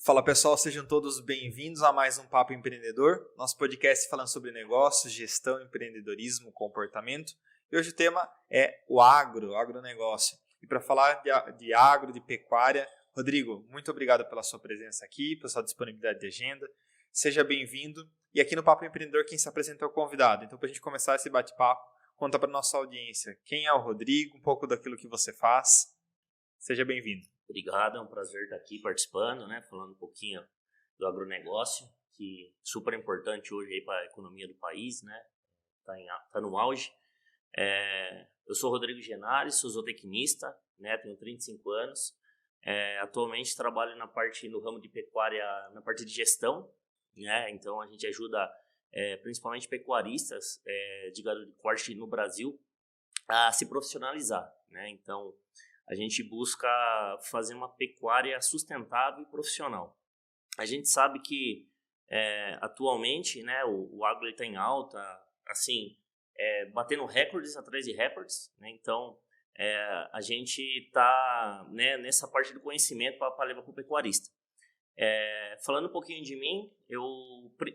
Fala pessoal, sejam todos bem-vindos a mais um Papo Empreendedor, nosso podcast falando sobre negócios, gestão, empreendedorismo, comportamento. E hoje o tema é o agronegócio. E para falar de agro, de pecuária, Rodrigo, muito obrigado pela sua presença aqui, pela sua disponibilidade de agenda. Seja bem-vindo. E aqui no Papo Empreendedor, quem se apresenta é o convidado. Então, para a gente começar esse bate-papo, conta para a nossa audiência quem é o Rodrigo, um pouco daquilo que você faz. Seja bem-vindo. Obrigado, é um prazer estar aqui participando, falando um pouquinho do agronegócio, que é super importante hoje para a economia do país, tá no auge. Eu sou Rodrigo Genari, sou zootecnista, tenho 35 anos. Atualmente trabalho no ramo de pecuária, na parte de gestão, então a gente ajuda principalmente pecuaristas de gado de corte no Brasil a se profissionalizar, Então a gente busca fazer uma pecuária sustentável e profissional. A gente sabe que atualmente o agro está em alta, assim, batendo recordes atrás de recordes, Então a gente está nessa parte do conhecimento para levar para o pecuarista. Falando um pouquinho de mim,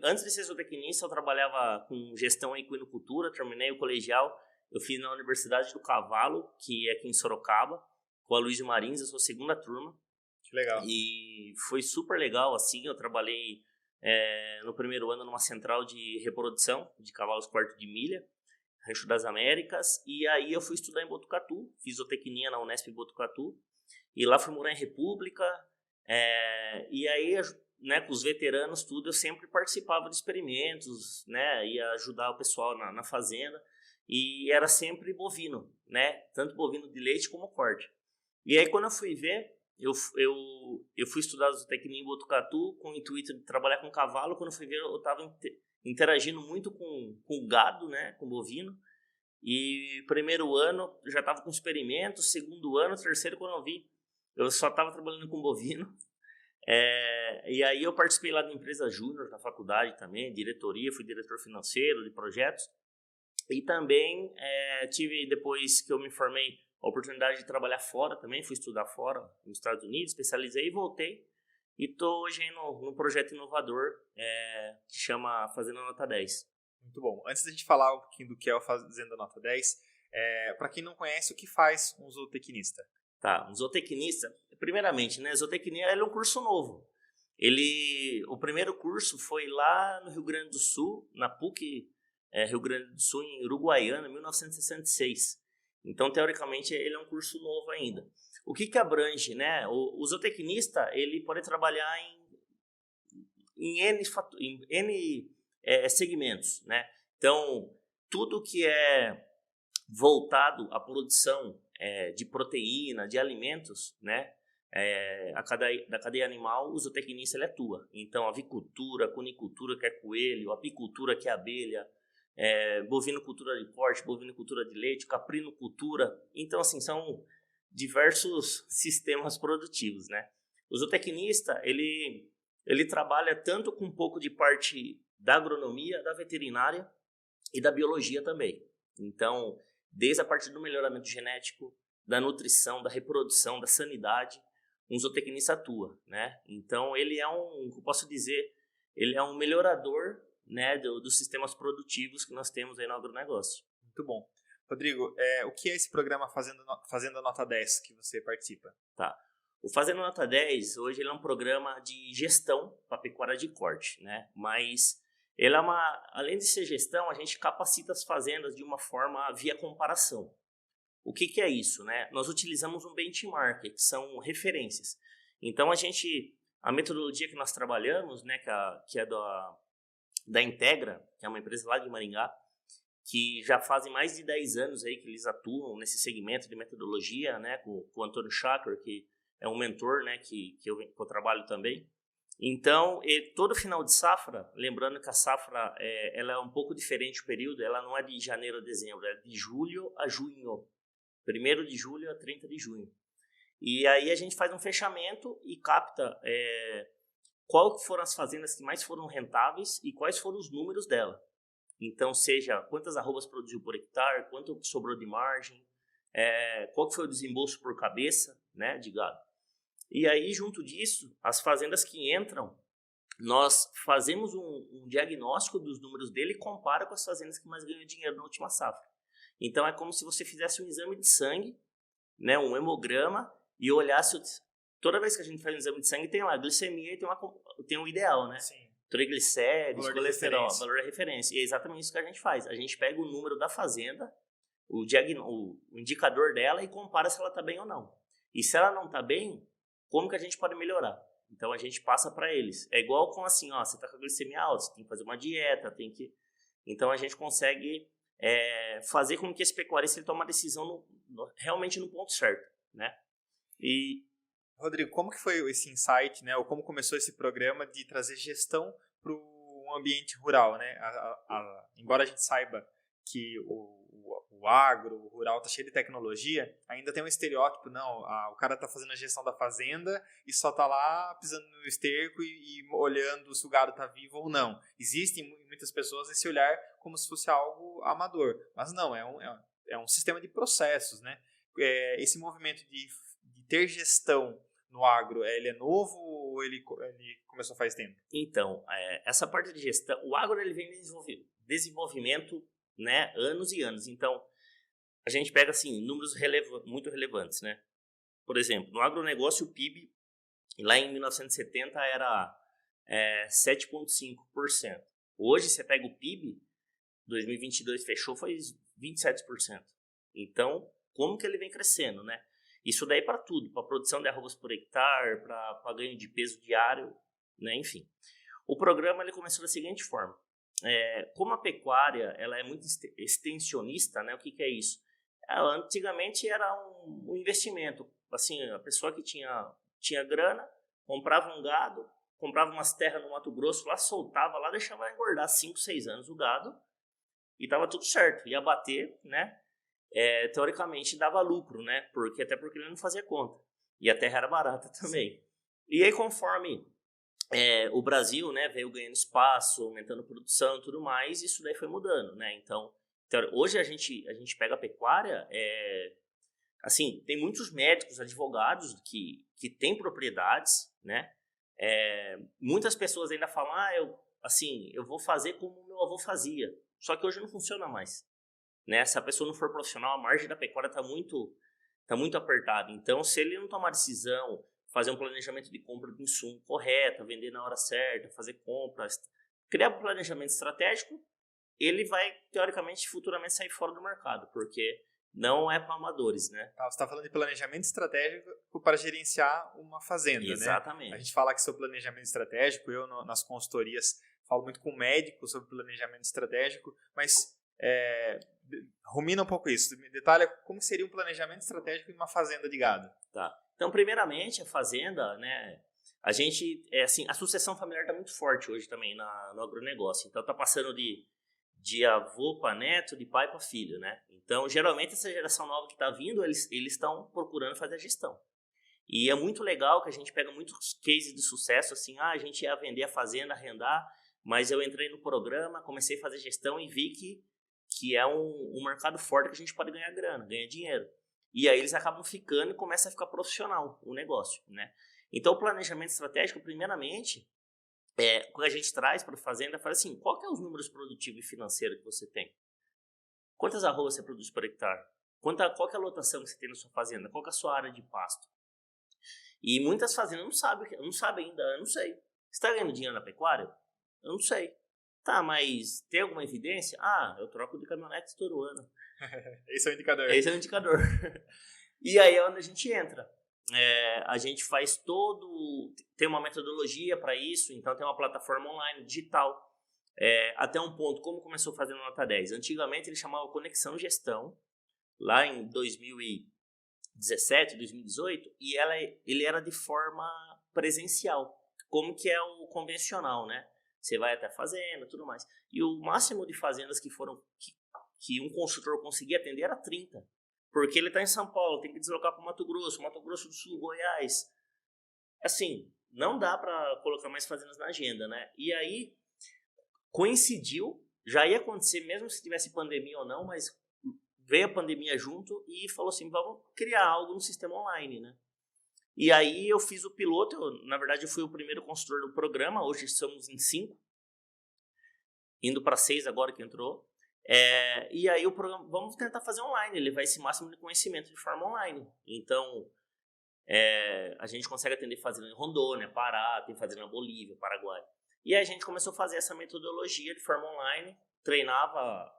antes de ser zootecnista eu trabalhava com gestão e equinocultura, terminei o colegial, eu fiz na Universidade do Cavalo, que é aqui em Sorocaba, com a Luiz Marins, eu sou segunda turma. Que legal. E foi super legal, assim, eu trabalhei no primeiro ano numa central de reprodução de cavalos quarto de milha, Rancho das Américas, e aí eu fui estudar em Botucatu, fiz zootecnia na Unesp Botucatu, e lá fui morar em República, e aí, com os veteranos, tudo, eu sempre participava de experimentos, ia ajudar o pessoal na fazenda, e era sempre bovino, tanto bovino de leite como corte. E aí, quando eu fui ver, eu fui estudar zootecnia em Botucatu com o intuito de trabalhar com cavalo. Quando eu fui ver, eu estava interagindo muito com gado, com bovino. E primeiro ano, já estava com experimentos. Segundo ano, terceiro, quando eu vi, eu só estava trabalhando com bovino. E aí eu participei lá da empresa júnior, na faculdade também, diretoria, fui diretor financeiro de projetos. E também tive, depois que eu me formei, a oportunidade de trabalhar fora também, fui estudar fora, nos Estados Unidos, especializei e voltei. E estou hoje aí num projeto inovador que chama Fazenda Nota 10. Muito bom. Antes da gente falar um pouquinho do que é o Fazenda Nota 10, para quem não conhece, o que faz um zootecnista? Tá, um zootecnista, primeiramente, zootecnia é um curso novo. O primeiro curso foi lá no Rio Grande do Sul, na PUC, Rio Grande do Sul, em Uruguaiana, em 1966. Então, teoricamente, ele é um curso novo ainda. O que abrange, O zootecnista, ele pode trabalhar em N segmentos, Então, tudo que é voltado à produção de proteína, de alimentos, da cadeia animal, o zootecnista ele atua. Então, avicultura, cunicultura, que é coelho, apicultura, que é abelha, bovinocultura de corte, bovinocultura de leite, caprinocultura. Então, assim, são diversos sistemas produtivos, O zootecnista, ele trabalha tanto com um pouco de parte da agronomia, da veterinária e da biologia também. Então, desde a parte do melhoramento genético, da nutrição, da reprodução, da sanidade, um zootecnista atua, Então, ele é eu posso dizer, ele é um melhorador dos sistemas produtivos que nós temos aí no agronegócio. Muito bom. Rodrigo, o que é esse programa Fazenda Nota 10 que você participa? Tá. O Fazenda Nota 10, hoje ele é um programa de gestão para pecuária de corte, Mas ele além de ser gestão, a gente capacita as fazendas de uma forma via comparação. O que é isso, Nós utilizamos um benchmark, que são referências. Então, a metodologia que nós trabalhamos, que é da Integra, que é uma empresa lá de Maringá, que já fazem mais de 10 anos aí que eles atuam nesse segmento de metodologia, com o Antônio Schacker, que é um mentor, que eu trabalho também. Então, todo final de safra, lembrando que a safra ela é um pouco diferente o período, ela não é de janeiro a dezembro, é de julho a junho, 1º de julho a 30 de junho. E aí a gente faz um fechamento e capta quais foram as fazendas que mais foram rentáveis e quais foram os números dela. Então, seja quantas arrobas produziu por hectare, quanto sobrou de margem, qual foi o desembolso por cabeça de gado. E aí, junto disso, as fazendas que entram, nós fazemos um diagnóstico dos números dele e compara com as fazendas que mais ganham dinheiro na última safra. Então, é como se você fizesse um exame de sangue, né, um hemograma, e olhasse... Toda vez que a gente faz um exame de sangue, tem lá a glicemia e tem um ideal, né? Sim. Triglicéridos, colesterol, valor de referência. E é exatamente isso que a gente faz. A gente pega o número da fazenda, o indicador dela, e compara se ela está bem ou não. E se ela não está bem, como que a gente pode melhorar? Então, a gente passa para eles. É igual com assim, ó, você está com a glicemia alta, você tem que fazer uma dieta, tem que... Então, a gente consegue fazer com que esse pecuarista ele tome uma decisão realmente no ponto certo, né? E... Rodrigo, como que foi esse insight, né? Ou como começou esse programa de trazer gestão para o ambiente rural, né? Embora a gente saiba que o agro, o rural está cheio de tecnologia, ainda tem um estereótipo, não, o cara está fazendo a gestão da fazenda e só está lá pisando no esterco e olhando se o gado está vivo ou não. Existe em muitas pessoas esse olhar como se fosse algo amador, mas não, é um sistema de processos, né? Esse movimento de ter gestão no agro, ele é novo ou ele começou faz tempo? Então, essa parte de gestão, o agro ele vem em desenvolvimento, né, anos e anos. Então, a gente pega assim, números muito relevantes, né? Por exemplo, no agronegócio, o PIB, lá em 1970, era 7,5%. Hoje, você pega o PIB, 2022 fechou, foi 27%. Então, como que ele vem crescendo, né? Isso daí para tudo, para produção de arroz por hectare, para ganho de peso diário, né? Enfim. O programa ele começou da seguinte forma. Como a pecuária ela é muito extensionista, né? O que é isso? Antigamente era um investimento. Assim, a pessoa que tinha grana, comprava um gado, comprava umas terras no Mato Grosso, lá soltava, lá deixava engordar 5, 6 anos o gado e estava tudo certo. Ia bater, né? Teoricamente dava lucro, né? Até porque ele não fazia conta. E a terra era barata também. Sim. E aí, conforme o Brasil, né, veio ganhando espaço, aumentando a produção e tudo mais, isso daí foi mudando, né? Então hoje a gente pega a pecuária, assim, tem muitos médicos, advogados que têm propriedades, né? Muitas pessoas ainda falam, eu vou fazer como o meu avô fazia. Só que hoje não funciona mais. Né? Se a pessoa não for profissional, a margem da pecuária está muito apertada. Então, se ele não tomar decisão, fazer um planejamento de compra de insumo correto, vender na hora certa, fazer compras, criar um planejamento estratégico, ele vai, teoricamente, futuramente sair fora do mercado, porque não é para amadores, né? Você está falando de planejamento estratégico para gerenciar uma fazenda, exatamente, né? A gente fala que sobre planejamento estratégico, eu nas consultorias falo muito com médicos sobre planejamento estratégico, mas rumina um pouco isso. Detalha como seria um planejamento estratégico em uma fazenda de gado. Tá. Então, primeiramente, a fazenda, né? A gente, a sucessão familiar está muito forte hoje também no agronegócio. Então, está passando de avô para neto, de pai para filho, né? Então, geralmente, essa geração nova que está vindo, eles estão procurando fazer a gestão. E é muito legal que a gente pega muitos cases de sucesso, assim, a gente ia vender a fazenda, arrendar, mas eu entrei no programa, comecei a fazer gestão e vi que é um mercado forte que a gente pode ganhar grana, ganhar dinheiro. E aí eles acabam ficando e começa a ficar profissional o negócio, né? Então, o planejamento estratégico, primeiramente, quando a gente traz para a fazenda, fala assim, qual que é os números produtivos e financeiros que você tem? Quantas arrobas você produz por hectare? Qual que é a lotação que você tem na sua fazenda? Qual que é a sua área de pasto? E muitas fazendas não sabem ainda, eu não sei. Você está ganhando dinheiro na pecuária? Eu não sei. Tá, mas tem alguma evidência? Eu troco de caminhonete todo ano. Esse é o indicador. Esse é o indicador. E aí é onde a gente entra. A gente faz tem uma metodologia para isso, então tem uma plataforma online, digital. Até um ponto, como começou fazendo nota 10? Antigamente ele chamava Conexão Gestão, lá em 2017, 2018, e ele era de forma presencial, como que é o convencional, né? Você vai até a fazenda, tudo mais. E o máximo de fazendas que um consultor conseguia atender era 30. Porque ele está em São Paulo, tem que deslocar para Mato Grosso do Sul, Goiás. Assim, não dá para colocar mais fazendas na agenda, né? E aí, coincidiu, já ia acontecer mesmo se tivesse pandemia ou não, mas veio a pandemia junto e falou assim, vamos criar algo no sistema online, né? E aí eu fiz o piloto, na verdade eu fui o primeiro consultor do programa, hoje estamos em 5, indo para 6 agora que entrou. E aí o programa, vamos tentar fazer online, levar esse máximo de conhecimento de forma online. Então, a gente consegue atender fazenda em Rondônia, Pará, tem fazenda na Bolívia, Paraguai. E aí a gente começou a fazer essa metodologia de forma online, treinava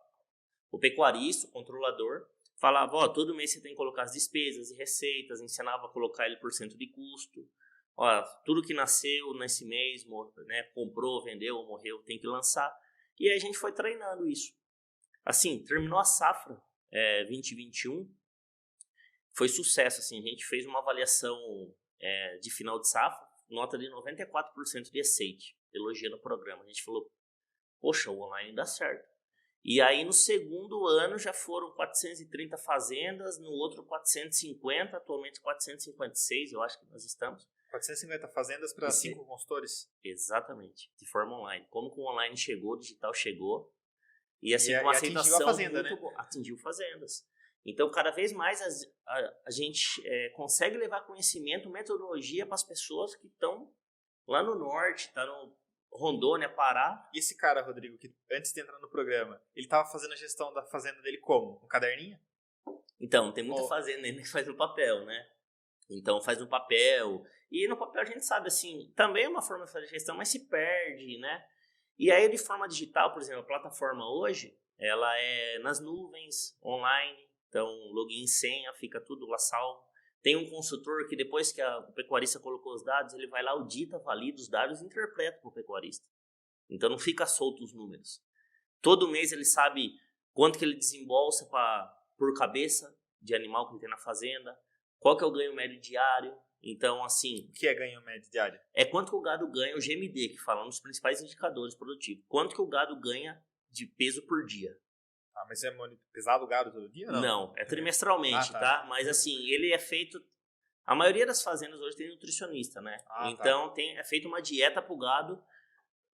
o pecuarista, o controlador, falava, todo mês você tem que colocar as despesas e receitas, ensinava a colocar ele por cento de custo. Tudo que nasceu nesse mês, né, comprou, vendeu, morreu, tem que lançar. E aí a gente foi treinando isso. Assim, terminou a safra 2021, foi sucesso. Assim, a gente fez uma avaliação de final de safra, nota de 94% de aceite, elogiando o programa. A gente falou, poxa, o online dá certo. E aí no segundo ano já foram 430 fazendas, no outro 450, atualmente 456, eu acho que nós estamos. 450 fazendas para 5 consultores? Exatamente, de forma online. Como que o online chegou, o digital chegou. E assim, com uma aceitação atingiu a fazenda, muito boa. Atingiu fazendas. Então, cada vez mais a gente consegue levar conhecimento, metodologia para as pessoas que estão lá no norte, está no Rondônia, Pará. E esse cara, Rodrigo, que antes de entrar no programa, ele estava fazendo a gestão da fazenda dele como? Um caderninho? Então, tem muita fazenda ainda que faz no papel, né? Então, faz no papel. E no papel a gente sabe, assim, também é uma forma de fazer gestão, mas se perde, né? E aí, de forma digital, por exemplo, a plataforma hoje, ela é nas nuvens, online. Então, login e senha, fica tudo lá salvo. Tem um consultor que depois que o pecuarista colocou os dados, ele vai lá, audita, valida os dados e interpreta para o pecuarista. Então, não fica solto os números. Todo mês ele sabe quanto que ele desembolsa por cabeça de animal que ele tem na fazenda, qual que é o ganho médio diário. Então, assim... O que é ganho médio diário? É quanto que o gado ganha, o GMD, que fala, um dos principais indicadores produtivos. Quanto que o gado ganha de peso por dia. Mas é pesado o gado todo dia ou não? Não, é trimestralmente, tá? Mas assim, ele é feito... A maioria das fazendas hoje tem nutricionista, né? Então, é feita uma dieta pro gado,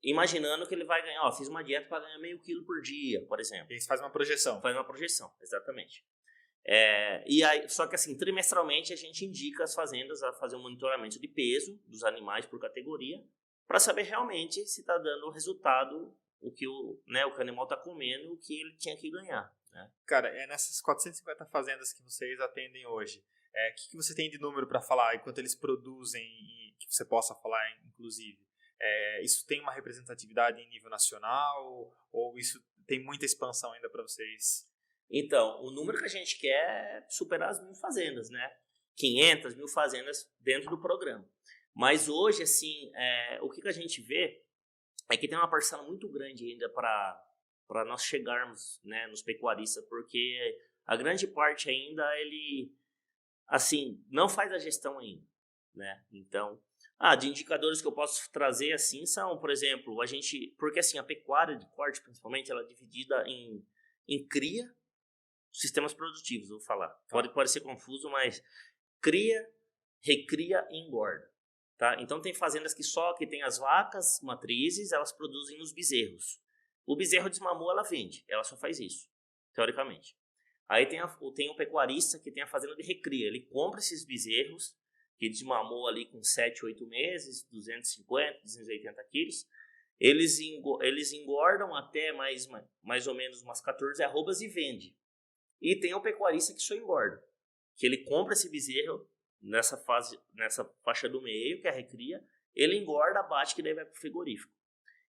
imaginando que ele vai ganhar... fiz uma dieta para ganhar meio quilo por dia, por exemplo. E você faz uma projeção. Faz uma projeção, exatamente. E aí, só que assim, trimestralmente a gente indica as fazendas a fazer um monitoramento de peso dos animais por categoria, para saber realmente se está dando o resultado, o que o animal está comendo, o que ele tinha que ganhar. Né? Cara, nessas 450 fazendas que vocês atendem hoje, o que você tem de número para falar, enquanto eles produzem, e que você possa falar, inclusive? Isso tem uma representatividade em nível nacional, ou isso tem muita expansão ainda para vocês? Então, o número que a gente quer é superar as 1.000 fazendas, né? 500, 1.000 fazendas dentro do programa. Mas hoje, assim, o que a gente vê é que tem uma parcela muito grande ainda para nós chegarmos, né, nos pecuaristas, porque a grande parte ainda, ele, assim, não faz a gestão ainda, né? Então, de indicadores que eu posso trazer, assim, são, por exemplo, porque assim, a pecuária de corte, principalmente, ela é dividida em cria, sistemas produtivos, vou falar. Pode ser confuso, mas cria, recria e engorda. Tá? Então tem fazendas que tem as vacas matrizes, elas produzem os bezerros. O bezerro desmamou, ela vende. Ela só faz isso, teoricamente. Aí tem o pecuarista que tem a fazenda de recria. Ele compra esses bezerros, que desmamou ali com 7, 8 meses, 250, 280 quilos. Eles engordam até mais ou menos umas 14 arrobas e vende. E tem o pecuarista que só engorda, que ele compra esse bezerro nessa faixa do meio, que é a recria, ele engorda, abate, que daí vai para o frigorífico.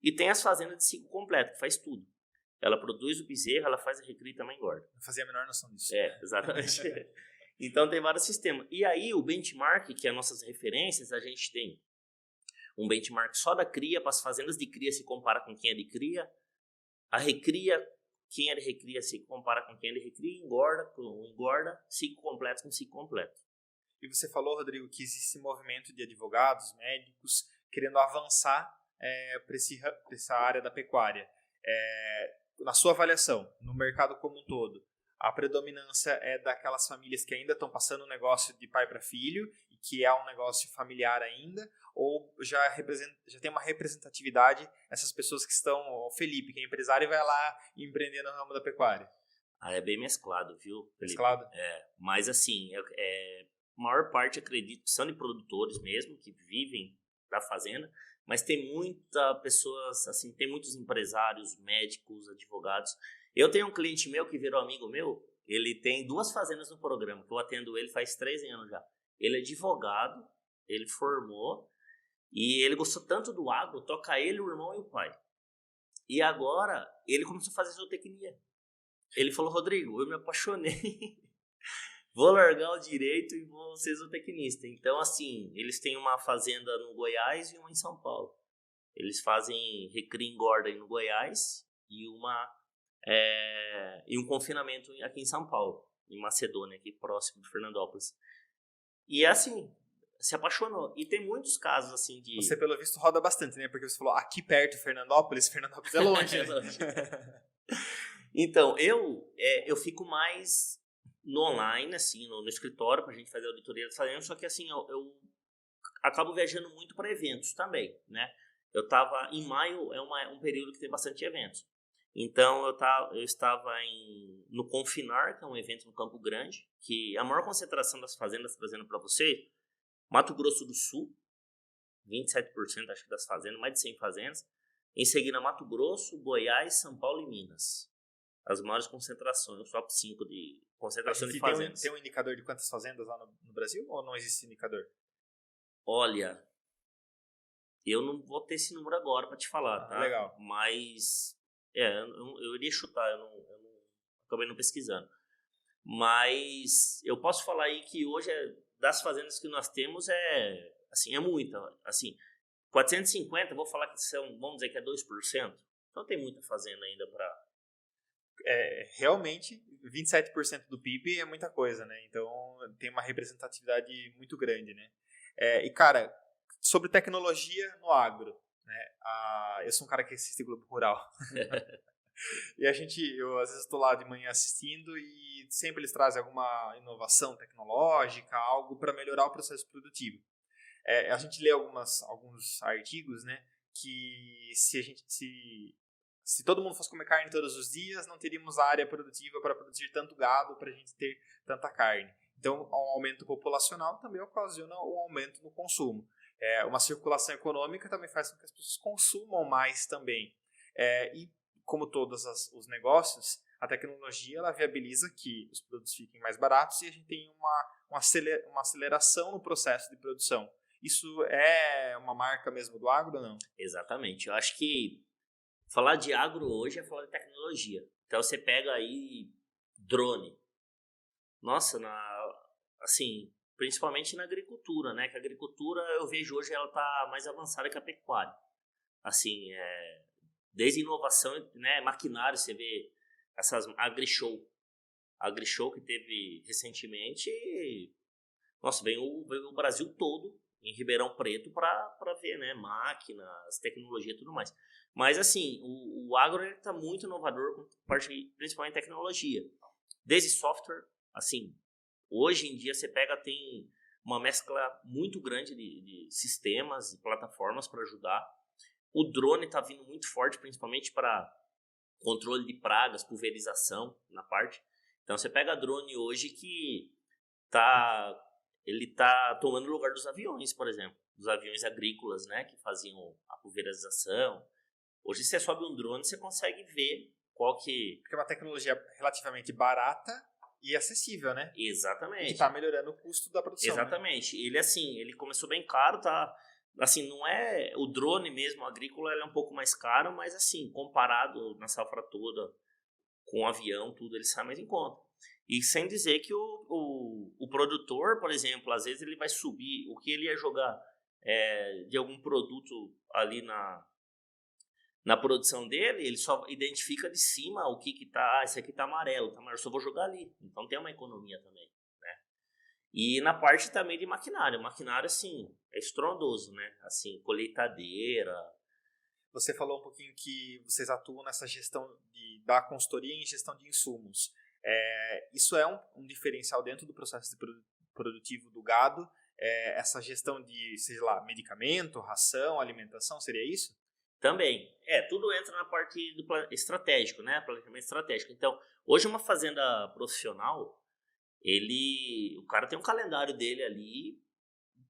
E tem as fazendas de ciclo completo, que faz tudo. Ela produz o bezerro, ela faz a recria e também engorda. Não fazia a menor noção disso. Exatamente. Então tem vários sistemas. E aí o benchmark, que é as nossas referências, a gente tem um benchmark só da cria, para as fazendas de cria se compara com quem é de cria, a recria, quem é de recria se compara com quem é de recria, engorda, ciclo completo com ciclo completo. E você falou, Rodrigo, que existe movimento de advogados, médicos, querendo avançar para essa área da pecuária. Na sua avaliação, no mercado como um todo, a predominância é daquelas famílias que ainda estão passando um negócio de pai para filho, e que é um negócio familiar ainda, ou já tem uma representatividade essas pessoas que estão, o Felipe, que é empresário e vai lá empreender no ramo da pecuária? É bem mesclado, viu, Felipe? Mesclado? Mas assim, maior parte, acredito, que são de produtores mesmo, que vivem da fazenda, mas tem muita pessoas, assim, tem muitos empresários, médicos, advogados. Eu tenho um cliente meu que virou amigo meu, ele tem 2 fazendas no programa, que eu atendo ele faz 3 anos já. Ele é advogado, ele formou, e ele gostou tanto do agro, toca ele, o irmão e o pai. E agora, ele começou a fazer zootecnia. Ele falou, Rodrigo, eu me apaixonei, vou largar o direito e vou ser zootecnista. Então, assim, eles têm uma fazenda no Goiás e uma em São Paulo. Eles fazem recria e engorda no Goiás e um confinamento aqui em São Paulo, em Macedônia, aqui próximo de Fernandópolis. E assim, se apaixonou. E tem muitos casos assim de... Você, pelo visto, roda bastante, né? Porque você falou aqui perto, Fernandópolis é longe. É longe. Então, eu fico mais no online, assim, no escritório, pra gente fazer a auditoria das fazendas, só que assim, eu acabo viajando muito para eventos também, né? Em maio, um período que tem bastante eventos. Então, eu estava no Confinar, que é um evento no Campo Grande, que a maior concentração das fazendas, trazendo para você, Mato Grosso do Sul, 27% acho que das fazendas, mais de 100 fazendas. Em seguida, Mato Grosso, Goiás, São Paulo e Minas. As maiores concentrações, o top 5 de concentração de fazendas. Tem um indicador de quantas fazendas lá no Brasil ou não existe indicador? Olha, eu não vou ter esse número agora para te falar, tá? Legal. Mas, eu iria chutar, eu acabei não pesquisando. Mas eu posso falar aí que hoje, das fazendas que nós temos, assim, é muita. Assim, 450, vou falar que são, vamos dizer que é 2%. Então tem muita fazenda ainda para... Realmente, 27% do PIB é muita coisa, né? Então, tem uma representatividade muito grande, né? E, cara, sobre tecnologia no agro, né? Eu sou um cara que assiste Globo Rural. E eu às vezes estou lá de manhã assistindo e sempre eles trazem alguma inovação tecnológica, algo para melhorar o processo produtivo. A gente lê alguns artigos, né? Que se todo mundo fosse comer carne todos os dias, não teríamos área produtiva para produzir tanto gado para a gente ter tanta carne. Então, um aumento populacional também ocasiona um aumento no consumo. Uma circulação econômica também faz com que as pessoas consumam mais também. E, como todos os negócios, a tecnologia ela viabiliza que os produtos fiquem mais baratos e a gente tem uma aceleração no processo de produção. Isso é uma marca mesmo do agro ou não? Exatamente. Eu acho que falar de agro hoje é falar de tecnologia. Então você pega aí drone. Nossa, assim, principalmente na agricultura, né? Que a agricultura eu vejo hoje ela tá mais avançada que a pecuária. Assim, desde inovação, né? Maquinário, você vê essas AgriShow que teve recentemente. Nossa, veio o Brasil todo em Ribeirão Preto para ver, né? Máquinas, tecnologia e tudo mais. Mas, assim, o agro está muito inovador, principalmente em tecnologia. Desde software, assim, hoje em dia tem uma mescla muito grande de sistemas e plataformas para ajudar. O drone está vindo muito forte, principalmente para controle de pragas, pulverização na parte. Então, você pega drone hoje que ele está tomando o lugar dos aviões, por exemplo. Dos aviões agrícolas, né, que faziam a pulverização. Hoje você sobe um drone, você consegue ver porque é uma tecnologia relativamente barata e acessível, né? Exatamente. E que está melhorando o custo da produção. Exatamente. Né? Ele, assim, ele começou bem caro, tá? Assim, não é... O drone mesmo, agrícola, ele é um pouco mais caro, mas assim, comparado na safra toda com o avião, tudo, ele sai mais em conta. E sem dizer que o produtor, por exemplo, às vezes ele vai subir, o que ele ia jogar de algum produto ali na produção dele, ele só identifica de cima o que tá, esse aqui tá amarelo, eu só vou jogar ali. Então tem uma economia também, né? E na parte também de maquinário, assim, é estrondoso, né? Assim, colheitadeira. Você falou um pouquinho que vocês atuam nessa gestão da consultoria em gestão de insumos. Isso é um diferencial dentro do processo produtivo do gado? Essa gestão de, seja lá, medicamento, ração, alimentação, seria isso? Também. Tudo entra na parte do estratégico, né? Planejamento estratégico. Então, hoje uma fazenda profissional, o cara tem um calendário dele ali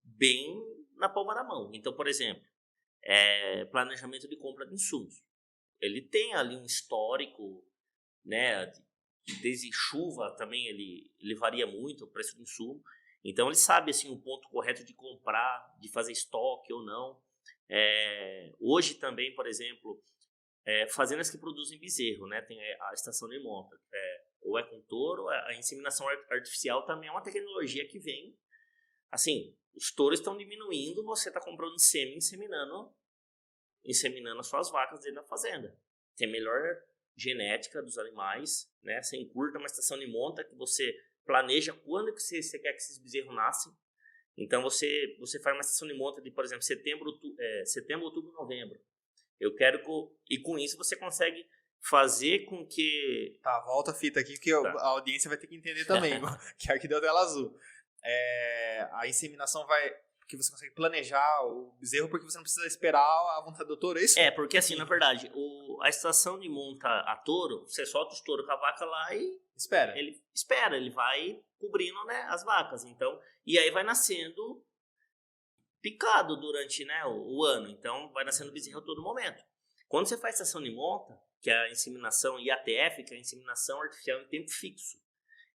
bem na palma da mão. Então, por exemplo, planejamento de compra de insumos. Ele tem ali um histórico, né? Desde chuva também ele varia muito o preço do insumo. Então ele sabe assim o ponto correto de comprar, de fazer estoque ou não. Hoje também, por exemplo, fazendas que produzem bezerro, né? Tem a estação de monta, ou com touro. A inseminação artificial também é uma tecnologia que vem, assim, os touros estão diminuindo, você está comprando sêmen, inseminando as suas vacas dentro da fazenda. Tem melhor genética dos animais, né? Você encurta uma estação de monta que você planeja quando que você quer que esses bezerros nascem. Então você faz uma estação de monta de, por exemplo, setembro, outubro, novembro. Eu quero e com isso você consegue fazer com que... Tá, volta a fita aqui que a audiência vai ter que entender também, que aqui deu tela azul. A inseminação porque você consegue planejar o bezerro porque você não precisa esperar a vontade do touro, é isso? Porque assim, na verdade, a estação de monta a touro, você solta os touros com a vaca lá e... Ele vai cobrindo, né, as vacas. Então, e aí vai nascendo picado durante, né, o ano. Então, vai nascendo bezerro a todo momento. Quando você faz estação de monta, que é a inseminação IATF, que é a inseminação artificial em tempo fixo.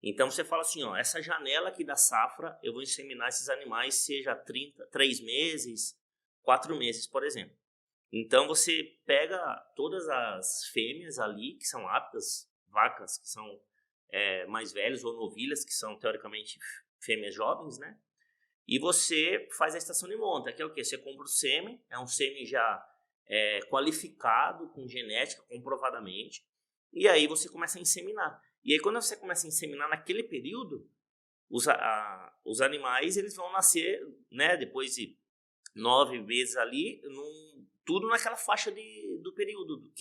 Então, você fala assim, essa janela aqui da safra, eu vou inseminar esses animais, seja 3 meses, 4 meses, por exemplo. Então, você pega todas as fêmeas ali, que são aptas, vacas que são mais velhas, ou novilhas, que são, teoricamente, fêmeas jovens, né? E você faz a estação de monta, que é o quê? Você compra o sêmen, é um sêmen já qualificado, com genética, comprovadamente, e aí você começa a inseminar. E aí, quando você começa a inseminar naquele período, os animais eles vão nascer, né, depois de 9 meses ali, tudo naquela faixa do período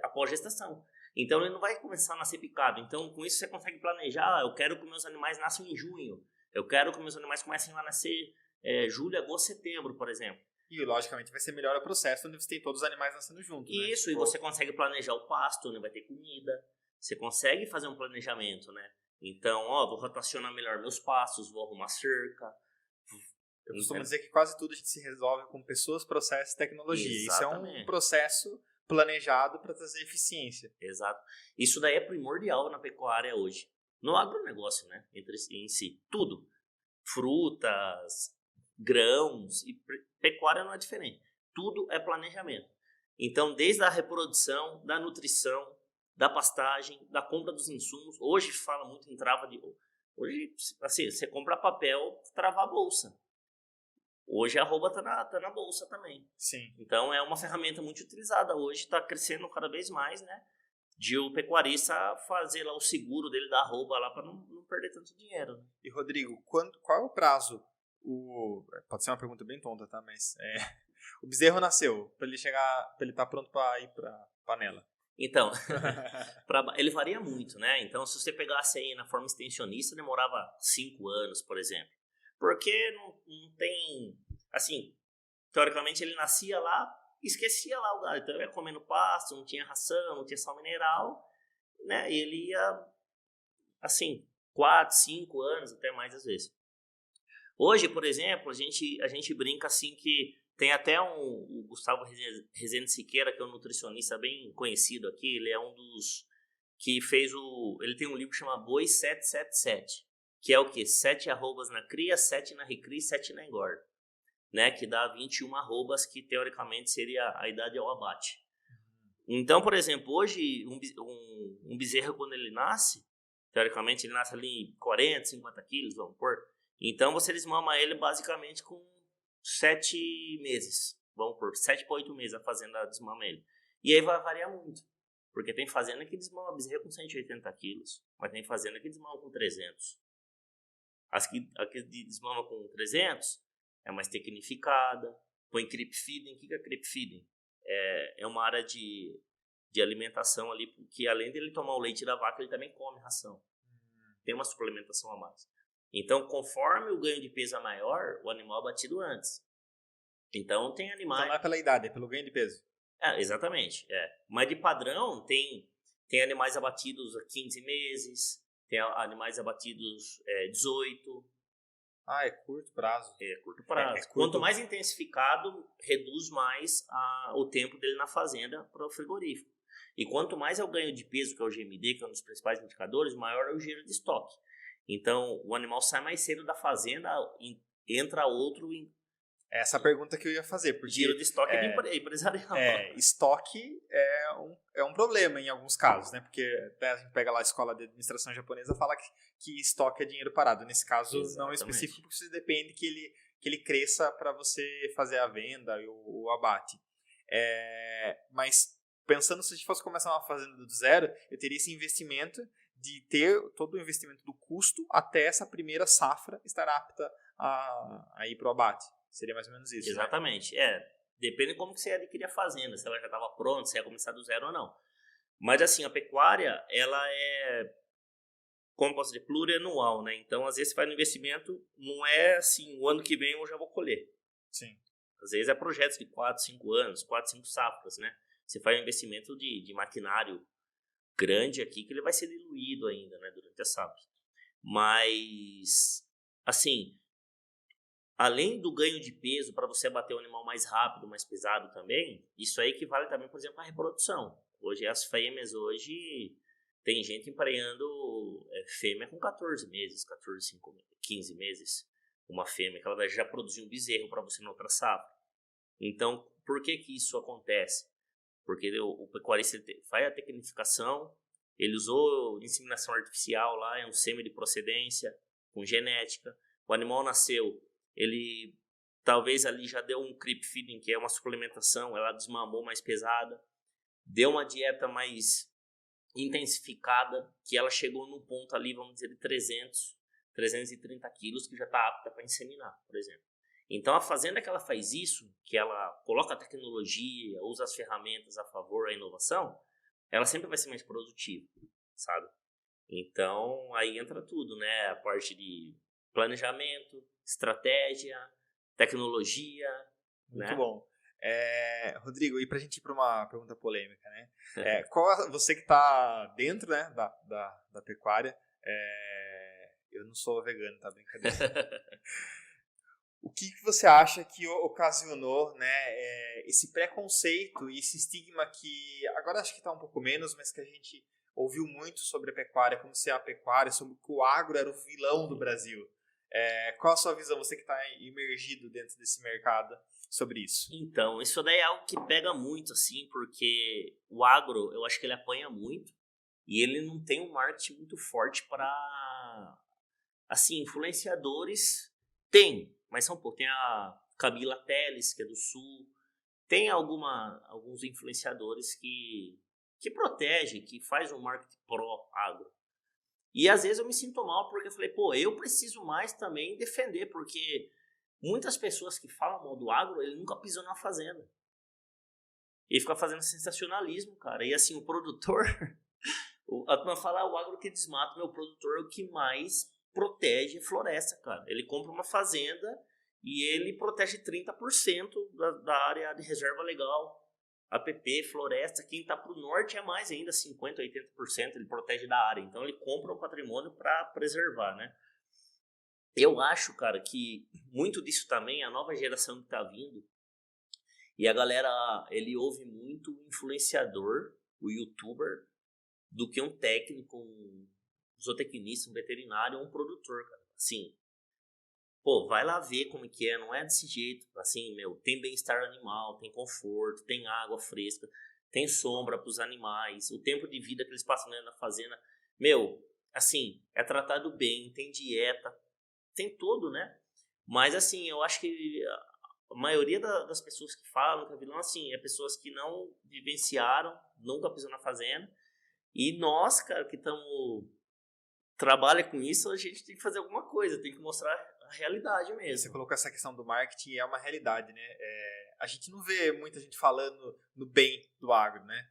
após gestação. Então, ele não vai começar a nascer picado. Então, com isso, você consegue planejar. Eu quero que meus animais nasçam em junho. Eu quero que meus animais comecem a nascer julho, agosto, setembro, por exemplo. E, logicamente, vai ser melhor o processo onde você tem todos os animais nascendo juntos. Isso, né? E você consegue planejar o pasto, onde vai ter comida. Você consegue fazer um planejamento, né? Então, vou rotacionar melhor meus pastos, vou arrumar cerca. Eu costumo dizer que quase tudo a gente se resolve com pessoas, processos e tecnologia. Exatamente. Isso é um processo planejado para trazer eficiência. Exato. Isso daí é primordial na pecuária hoje. No agronegócio, né? Em si. Tudo. Frutas, grãos, e pecuária não é diferente. Tudo é planejamento. Então, desde a reprodução, da nutrição, da pastagem, da compra dos insumos. Hoje fala muito em trava de... Hoje, assim, você compra papel, travar a bolsa. Hoje a arroba tá na bolsa também. Sim. Então é uma ferramenta muito utilizada hoje, está crescendo cada vez mais, né? De o pecuarista fazer lá o seguro dele da arroba lá para não perder tanto dinheiro. Né? E Rodrigo, qual é o prazo? Pode ser uma pergunta bem tonta, tá? Mas o bezerro nasceu, para ele estar pronto para ir para panela. Então, ele varia muito, né? Então, se você pegasse aí na forma extensionista, demorava 5 anos, por exemplo. Porque não tem... Assim, teoricamente, ele nascia lá e esquecia lá o gado. Então, ele ia comendo pasto, não tinha ração, não tinha sal mineral, né? E ele ia, assim, 4, 5 anos, até mais às vezes. Hoje, por exemplo, a gente brinca assim que tem até o Gustavo Rezende Siqueira, que é um nutricionista bem conhecido aqui. Ele é um dos que fez ele tem um livro que chama Boi 777, que é o quê? 7 arrobas na cria, 7 na recria e 7 na engorda, né? Que dá 21 arrobas, que teoricamente seria a idade ao abate. Então, por exemplo, hoje um bezerro, quando ele nasce, teoricamente ele nasce ali em 40, 50 quilos, vamos pôr. Então você desmama ele basicamente com 7 meses. Vamos por 7 para 8 meses a fazenda desmama ele. E aí vai variar muito. Porque tem fazenda que desmama bezerro com 180 quilos. Mas tem fazenda que desmama com 300. As que desmama com 300 é mais tecnificada. Põe creep feeding. O que é creep feeding? É uma área de alimentação ali. Que além dele tomar o leite da vaca, ele também come ração. Tem uma suplementação a mais. Então, conforme o ganho de peso é maior, o animal é batido antes. Então, tem animais... Então, não é pela idade, é pelo ganho de peso. Exatamente. Mas, de padrão, tem animais abatidos a 15 meses, tem animais abatidos 18. É curto prazo. É curto prazo. curto. Quanto mais intensificado, reduz mais o tempo dele na fazenda para o frigorífico. E quanto mais é o ganho de peso, que é o GMD, que é um dos principais indicadores, maior é o giro de estoque. Então, o animal sai mais cedo da fazenda, entra outro em essa pergunta que eu ia fazer. Porque giro de estoque empresarial. Estoque é um problema em alguns casos, né? Porque a gente pega lá a escola de administração japonesa fala que estoque é dinheiro parado. Nesse caso, Exatamente. não é específico, porque você depende que ele cresça para você fazer a venda e o abate. Mas pensando se a gente fosse começar uma fazenda do zero, eu teria esse investimento de ter todo o investimento do custo até essa primeira safra estar apta a ir para o abate. Seria mais ou menos isso. Exatamente. Né? Depende de como que você ia adquirir a fazenda, se ela já estava pronta, se ia começar do zero ou não. Mas assim, a pecuária, ela é, como posso dizer, plurianual, né? Então, às vezes você faz um investimento, não é assim, o ano que vem eu já vou colher. Sim. Às vezes é projetos de 4, 5 anos, 4, 5 safras, né? Você faz um investimento de maquinário grande aqui, que ele vai ser diluído ainda, né, durante a safra. Mas, assim, além do ganho de peso para você abater o animal mais rápido, mais pesado também, isso aí equivale também, por exemplo, à reprodução. Hoje as fêmeas, tem gente empreendo fêmea com 14 meses, 15 meses. Uma fêmea que ela vai já produzir um bezerro para você na outra safra. Então, por que isso acontece? Porque o pecuarista faz a tecnificação, ele usou inseminação artificial lá, é um sêmen de procedência, com genética. O animal nasceu, ele talvez ali já deu um creep feeding, que é uma suplementação, ela desmamou mais pesada, deu uma dieta mais intensificada, que ela chegou num ponto ali, vamos dizer, de 330 quilos, que já está apta para inseminar, por exemplo. Então, a fazenda que ela faz isso, que ela coloca a tecnologia, usa as ferramentas a favor da inovação, ela sempre vai ser mais produtiva, sabe? Então, aí entra tudo, né? A parte de planejamento, estratégia, tecnologia. Muito né? bom. Rodrigo, e para a gente ir para uma pergunta polêmica, né? Você que está dentro, né, da pecuária, eu não sou vegano, tá? Brincadeira. O que você acha que ocasionou, né, esse preconceito e esse estigma que agora acho que está um pouco menos, mas que a gente ouviu muito sobre a pecuária, como se a pecuária, sobre que o agro era o vilão do Brasil? Qual a sua visão, você que está imergido dentro desse mercado, sobre isso? Então, isso daí é algo que pega muito, assim, porque o agro, eu acho que ele apanha muito e ele não tem um marketing muito forte para, assim, influenciadores tem, mas são poucos. Tem a Camila Teles, que é do Sul, tem alguns influenciadores que protegem, que faz um marketing pró-agro. E às vezes eu me sinto mal porque eu falei, eu preciso mais também defender, porque muitas pessoas que falam mal do agro, ele nunca pisou na fazenda. Ele fica fazendo sensacionalismo, cara. E assim, o produtor, a turma fala, o agro que desmata, meu produtor é o que mais protege floresta, cara. Ele compra uma fazenda e ele protege 30% da área de reserva legal. APP, floresta, quem está para o norte é mais ainda, 50%, 80% ele protege da área. Então ele compra um patrimônio para preservar, né? Eu acho, cara, que muito disso também, a nova geração que está vindo, e a galera, ele ouve muito o influenciador, o youtuber, do que um técnico, um zootecnista, um veterinário, um produtor, cara. Assim, vai lá ver como que é, não é desse jeito. Assim, tem bem-estar animal, tem conforto, tem água fresca, tem sombra para os animais, o tempo de vida que eles passam na fazenda. Assim, é tratado bem, tem dieta, tem tudo, né? Mas, assim, eu acho que a maioria das pessoas que falam que é vilão, assim, é pessoas que não vivenciaram, nunca pisou na fazenda. E nós, cara, que trabalha com isso, a gente tem que fazer alguma coisa, tem que mostrar a realidade mesmo. Você colocou essa questão do marketing e é uma realidade, né? A gente não vê muita gente falando no bem do agro, né?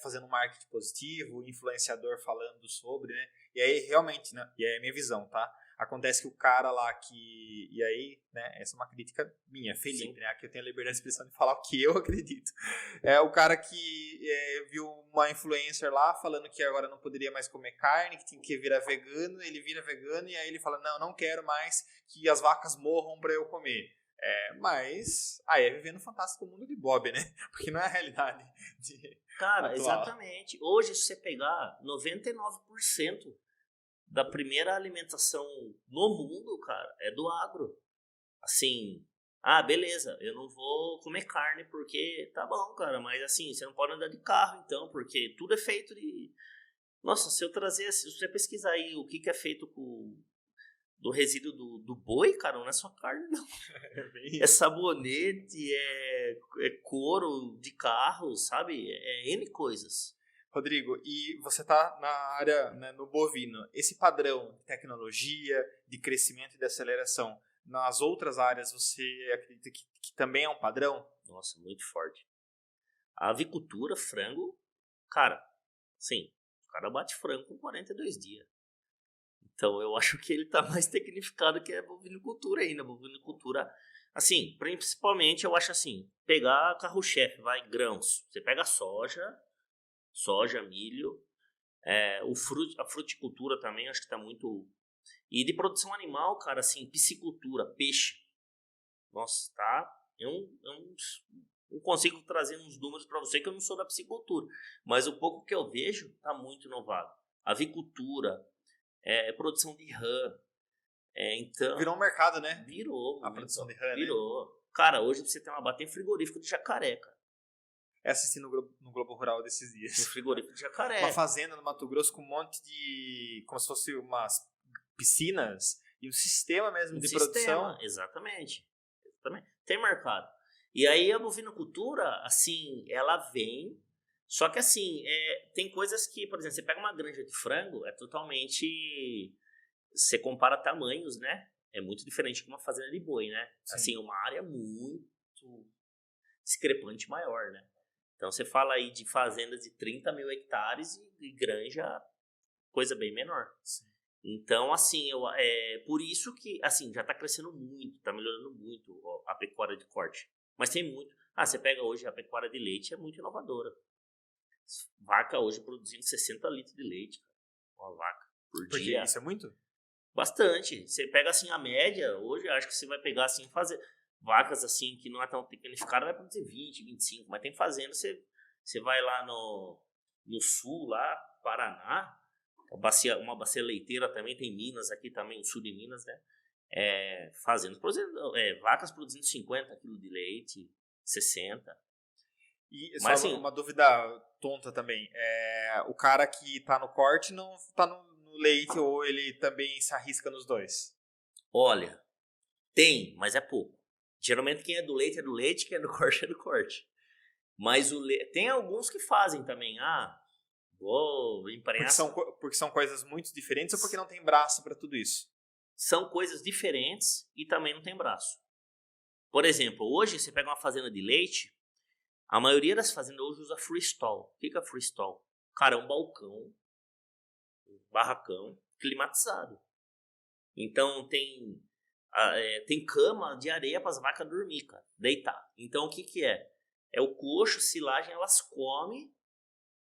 Fazendo um marketing positivo, influenciador falando sobre, né? E aí, realmente, né? E aí é a minha visão, tá? Acontece que o cara lá que... E aí, né, essa é uma crítica minha, Felipe, Sim. né? Aqui eu tenho a liberdade de expressão de falar o que eu acredito. É o cara que viu uma influencer lá falando que agora não poderia mais comer carne, que tinha que virar vegano, ele vira vegano e aí ele fala, não quero mais que as vacas morram para eu comer. Mas aí é vivendo o fantástico mundo de Bob, né? Porque não é a realidade Cara, atual. exatamente. Hoje, se você pegar 99% da primeira alimentação no mundo, cara, é do agro. Assim, beleza, eu não vou comer carne porque tá bom, cara, mas assim, você não pode andar de carro então, porque tudo é feito de... Nossa, se eu trazer, se você pesquisar aí o que é feito do resíduo do boi, cara, não é só carne, não. É sabonete, é couro de carro, sabe? É N coisas. Rodrigo, e você está na área, né, no bovino. Esse padrão de tecnologia, de crescimento e de aceleração, nas outras áreas você acredita que também é um padrão? Nossa, muito forte. A avicultura, frango, cara, sim, o cara bate frango com 42 dias. Então eu acho que ele tá mais tecnificado que a bovinocultura ainda. A bovinocultura, assim, principalmente eu acho assim, pegar carro-chefe, vai, grãos. Você pega soja, milho, a fruticultura também, acho que tá muito... E de produção animal, cara, assim, piscicultura, peixe. Nossa, tá... Eu não consigo trazer uns números para você que eu não sou da piscicultura. Mas o pouco que eu vejo tá muito inovado. Avicultura, produção de rã. Então, Virou um mercado, né? virou. A produção de rã, virou. Né? Cara, hoje você tem tem frigorífico de jacaré, cara. Assisti no Globo Rural desses dias. Tem frigorífico de jacaré. Uma fazenda no Mato Grosso com um monte de... Como se fosse umas piscinas e um sistema mesmo de produção. Exatamente. Tem mercado. E aí a bovinocultura, assim, ela vem... Só que assim, tem coisas que, por exemplo, você pega uma granja de frango, é totalmente... Você compara tamanhos, né? É muito diferente de uma fazenda de boi, né? Sim. Assim, uma área muito discrepante maior, né? Então você fala aí de fazendas de 30 mil hectares e granja, coisa bem menor. Sim. Então, assim, por isso que, assim, já tá crescendo muito, tá melhorando muito a pecuária de corte. Mas tem muito... você pega hoje a pecuária de leite, é muito inovadora. Vaca hoje produzindo 60 litros de leite, cara. Uma vaca por dia. Porque isso é muito? Bastante. Você pega assim a média, hoje acho que você vai pegar assim, fazer vacas assim que não é tão tecnificada, vai produzir 20, 25, mas tem fazenda, você vai lá no sul, lá, Paraná, uma bacia leiteira também, tem Minas aqui também, o sul de Minas, né? Vacas produzindo 50 kg de leite, 60. E só assim, uma dúvida tonta também, o cara que tá no corte não tá no leite ou ele também se arrisca nos dois? Olha, tem, mas é pouco. Geralmente quem é do leite, quem é do corte é do corte. Mas tem alguns que fazem também. Vou emprenhar... Porque são coisas muito diferentes ou porque não tem braço para tudo isso? São coisas diferentes e também não tem braço. Por exemplo, hoje você pega uma fazenda de leite, a maioria das fazendas hoje usa freestall. O que é freestall? Cara, é um balcão, um barracão climatizado. Então tem cama de areia para as vacas dormir, cara, deitar. Então o que é? É o coxo, silagem, elas comem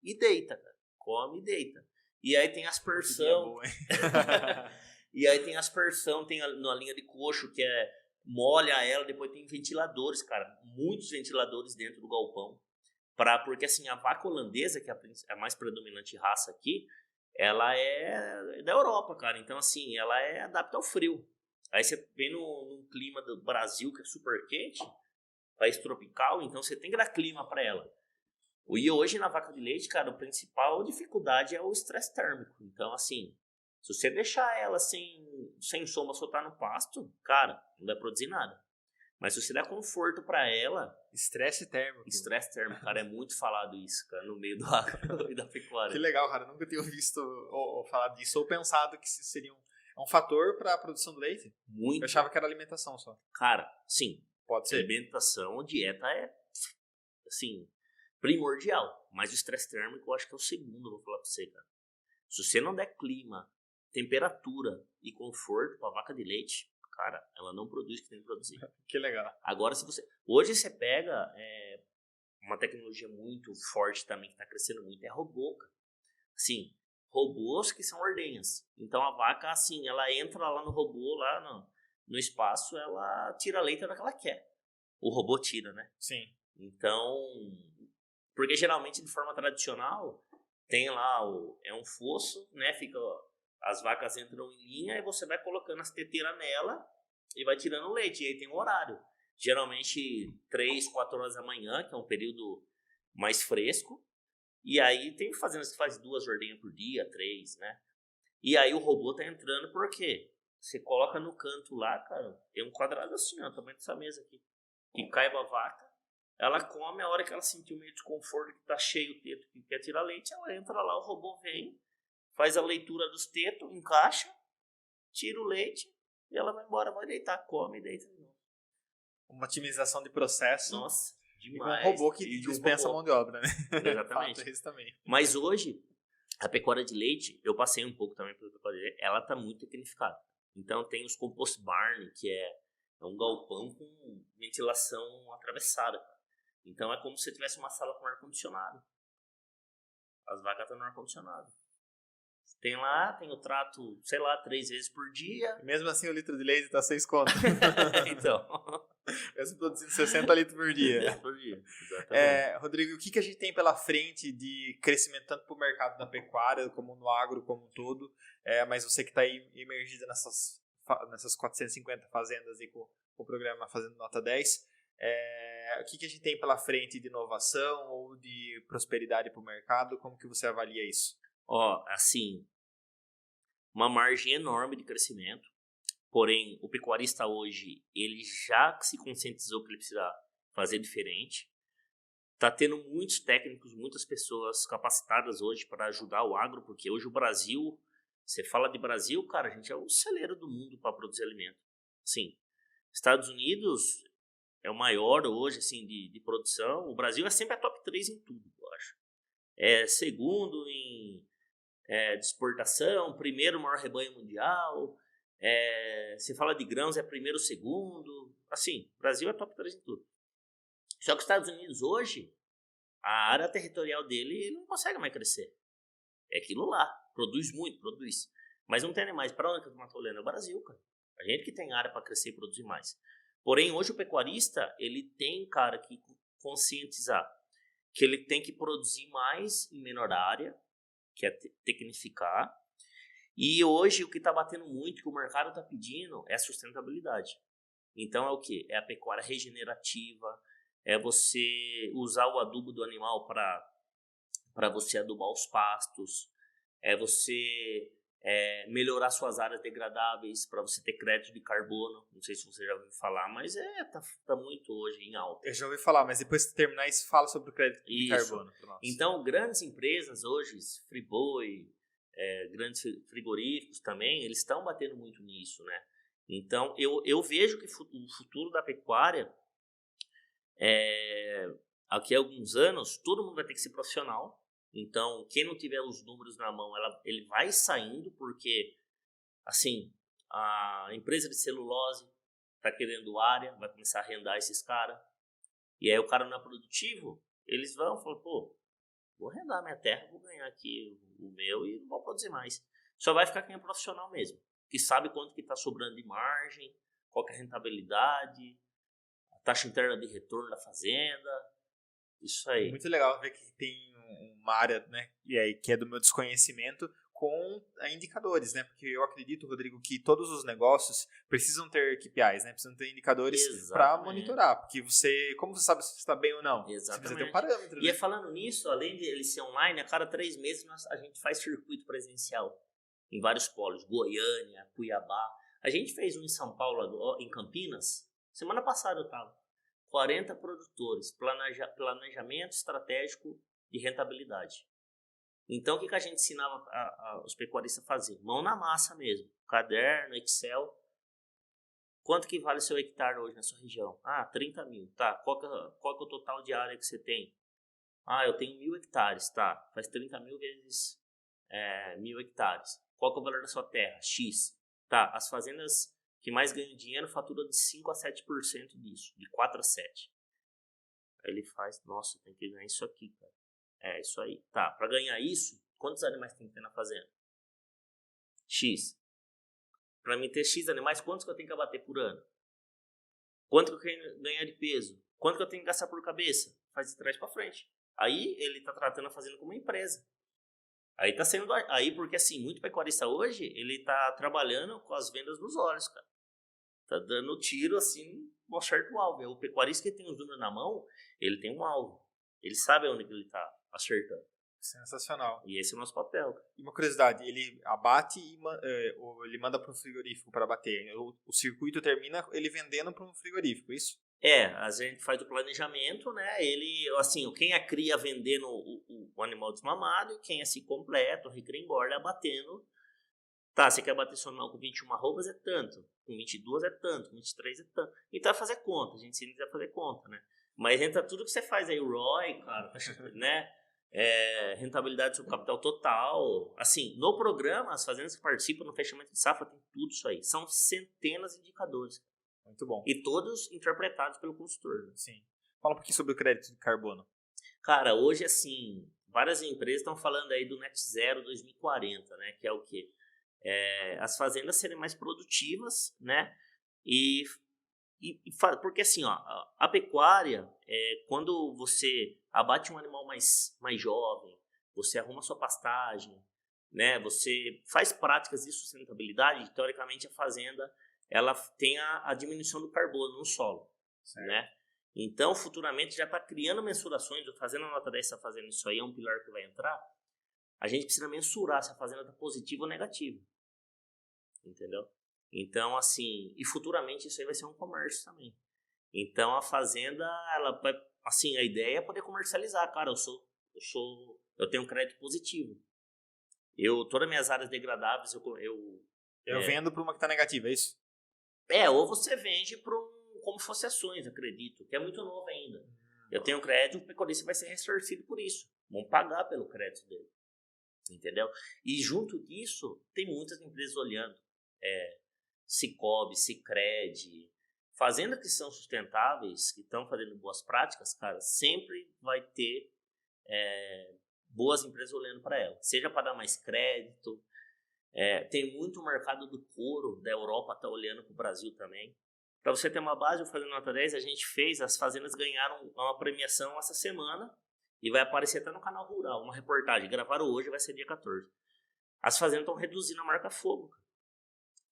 e deita, cara. Come e deita. E aí tem aspersão. E aí tem aspersão, tem na linha de coxo que molha ela, depois tem ventiladores, cara, muitos ventiladores dentro do galpão. Porque assim, a vaca holandesa, que é a mais predominante raça aqui, ela é da Europa, cara. Então assim, ela é adapta ao frio. Aí você vem num clima do Brasil que é super quente, país tropical, então você tem que dar clima para ela. E hoje na vaca de leite, cara, a principal dificuldade é o estresse térmico. Então assim, se você deixar ela sem soma soltar no pasto, cara, não vai produzir nada. Mas se você der conforto para ela... Estresse térmico. Estresse térmico, cara, é muito falado isso, cara, no meio do agro e da pecuária. Que legal, cara, nunca tinha visto ou falado disso, ou pensado que isso seria um fator para a produção do leite. Muito. Eu achava que era alimentação só. Cara, sim. Pode ser. Alimentação, dieta é, assim, primordial. Mas o estresse térmico eu acho que é o segundo, eu vou falar pra você, cara. Se você não der clima temperatura e conforto para vaca de leite, cara, ela não produz o que tem que produzir. Que legal. Agora, hoje você pega uma tecnologia muito forte também, que está crescendo muito, é robô, cara. Assim, robôs que são ordenhas. Então, a vaca, assim, ela entra lá no robô, lá no espaço, ela tira leite da que ela quer. O robô tira, né? Sim. Então, porque geralmente, de forma tradicional, tem lá, é um fosso, né? As vacas entram em linha e você vai colocando as teteiras nela e vai tirando o leite. E aí tem um horário. Geralmente 3, 4 horas da manhã, que é um período mais fresco. E aí tem fazendas que faz 2 ordenhas por dia, 3, né? E aí o robô tá entrando porque você coloca no canto lá, cara, tem um quadrado assim, ó, tamanho dessa mesa aqui. Que caiba a vaca, ela come, a hora que ela sentir meio desconforto, que tá cheio o teto, que quer tirar leite, ela entra lá, o robô vem, faz a leitura dos tetos, encaixa, tira o leite e ela vai embora, vai deitar, come e deita de novo. Uma otimização de processo. Nossa, e demais. um robô que dispensa a mão de obra, né? Exatamente. Isso também. Mas hoje, a pecuária de leite, eu passei um pouco também pela pecuária de leite, ela tá muito tecnificada. Então tem os compost barn, que é um galpão com ventilação atravessada. Então é como se você tivesse uma sala com ar-condicionado. As vacas estão no ar-condicionado. Tem o trato, sei lá, 3 vezes por dia. Mesmo assim o litro de leite tá 6 conto. Então. Mesmo produzindo 60 litros por dia. Por dia, exatamente. Rodrigo, o que a gente tem pela frente de crescimento tanto para o mercado da pecuária, como no agro como um todo, mas você que está aí imergido nessas 450 fazendas aí com o programa Fazenda Nota 10, o que a gente tem pela frente de inovação ou de prosperidade para o mercado? Como que você avalia isso? Assim, uma margem enorme de crescimento, porém o pecuarista hoje, ele já se conscientizou que ele precisa fazer diferente. Está tendo muitos técnicos, muitas pessoas capacitadas hoje para ajudar o agro, porque hoje o Brasil, você fala de Brasil, cara, a gente é o celeiro do mundo para produzir alimento. Sim, Estados Unidos é o maior hoje assim, de produção, o Brasil é sempre a top 3 em tudo, eu acho. É segundo em de exportação, primeiro maior rebanho mundial, se fala de grãos é primeiro, segundo, assim, o Brasil é top 3 em tudo. Só que os Estados Unidos hoje, a área territorial dele ele não consegue mais crescer. É aquilo lá, produz muito, produz. Mas não tem nem mais. Para onde que eu estou olhando? É o Brasil, cara. A gente que tem área para crescer e produzir mais. Porém, hoje o pecuarista, ele tem, cara, que conscientizar que ele tem que produzir mais em menor área, que é tecnificar. E hoje o que está batendo muito, que o mercado está pedindo, é a sustentabilidade. Então é o quê? É a pecuária regenerativa, é você usar o adubo do animal para você adubar os pastos, é você melhorar suas áreas degradáveis para você ter crédito de carbono. Não sei se você já ouviu falar, mas tá muito hoje em alta. Eu já ouvi falar, mas depois que terminar isso, fala sobre o crédito de carbono. Então, grandes empresas hoje, Friboi, grandes frigoríficos também, eles estão batendo muito nisso, né? Então, eu vejo que o futuro da pecuária, daqui a alguns anos, todo mundo vai ter que ser profissional. Então, quem não tiver os números na mão, ele vai saindo, porque, assim, a empresa de celulose está querendo área, vai começar a arrendar esses caras. E aí o cara não é produtivo, eles vão falar, pô, vou arrendar minha terra, vou ganhar aqui o meu e não vou produzir mais. Só vai ficar quem é profissional mesmo, que sabe quanto que está sobrando de margem, qual que é a rentabilidade, a taxa interna de retorno da fazenda, isso aí. Muito legal ver que tem uma área, né, que é do meu desconhecimento, com indicadores, né? Porque eu acredito, Rodrigo, que todos os negócios precisam ter KPIs, né? Precisam ter indicadores para monitorar, porque como você sabe se está bem ou não? Exatamente. Você precisa ter um parâmetro. E falando nisso, além de ele ser online, a cada 3 meses a gente faz circuito presencial em vários polos, Goiânia, Cuiabá. A gente fez um em São Paulo, em Campinas, semana passada eu estava. 40 produtores, planejamento estratégico de rentabilidade. Então, o que a gente ensinava os pecuaristas a fazer? Mão na massa mesmo, caderno, Excel. Quanto que vale seu hectare hoje na sua região? 30 mil, tá. Qual que é o total de área que você tem? Eu tenho 1.000 hectares, tá. Faz 30 mil vezes 1.000 hectares. Qual que é o valor da sua terra? X. Tá, as fazendas que mais ganham dinheiro faturam de 5 a 7% disso, de 4 a 7. Aí ele faz, nossa, tem que ganhar isso aqui, cara. É, isso aí. Tá, para ganhar isso, quantos animais tem que ter na fazenda? X. Para mim ter X animais, quantos que eu tenho que abater por ano? Quanto que eu quero ganhar de peso? Quanto que eu tenho que gastar por cabeça? Faz de trás para frente. Aí ele tá tratando a fazenda como uma empresa. Aí tá sendo. Aí, porque assim, muito pecuarista hoje, ele tá trabalhando com as vendas nos olhos, cara. Tá dando tiro assim, um certo alvo. O pecuarista que tem os números na mão, ele tem um alvo. Ele sabe onde que ele tá acertando. Sensacional. E esse é o nosso papel. E uma curiosidade, ele abate ou ele manda para um frigorífico para abater. O circuito termina ele vendendo para um frigorífico, isso? A gente faz o planejamento, né? Ele, assim, quem é cria vendendo o animal desmamado e quem é se completo, recria engorda, abatendo. Tá, você quer bater seu animal com 21 arrobas é tanto, com 22 é tanto, com 23 é tanto. Então vai fazer conta, a gente ensina a fazer conta, né? Mas entra tudo que você faz aí, o ROI, cara, né? Rentabilidade sobre capital total. Assim, no programa, as fazendas que participam no fechamento de safra tem tudo isso aí. São centenas de indicadores. Muito bom. E todos interpretados pelo consultor. Né? Sim. Fala um pouquinho sobre o crédito de carbono. Cara, hoje, assim, várias empresas estão falando aí do Net Zero 2040, né? Que é o quê? As fazendas serem mais produtivas, né? Porque assim, ó, a pecuária, quando você abate um animal mais jovem, você arruma sua pastagem, né? Você faz práticas de sustentabilidade, teoricamente a fazenda ela tem a diminuição do carbono no solo, certo. Né? Então, futuramente já está criando mensurações, fazendo a nota 10, está fazendo isso aí, é um pilar que vai entrar, a gente precisa mensurar se a fazenda está positiva ou negativa, entendeu? Então, assim, e futuramente isso aí vai ser um comércio também. Então, a fazenda, ela vai, assim, a ideia é poder comercializar. Cara, eu tenho um crédito positivo. Todas as minhas áreas degradáveis, eu vendo para uma que está negativa, é isso? Ou você vende para como fosse ações, acredito, que é muito novo ainda. Eu tenho crédito, o pecuarista vai ser ressarcido por isso. Vão pagar pelo crédito dele. Entendeu? E junto disso, tem muitas empresas olhando. Cicobi, Sicredi, fazendas que são sustentáveis, que estão fazendo boas práticas, cara, sempre vai ter boas empresas olhando para ela. Seja para dar mais crédito. Tem muito mercado do couro da Europa, tá olhando para o Brasil também. Para você ter uma base, eu fazendo nota 10, a gente fez, as fazendas ganharam uma premiação essa semana e vai aparecer até no canal Rural, uma reportagem. Gravaram hoje, vai ser dia 14. As fazendas estão reduzindo a marca fogo.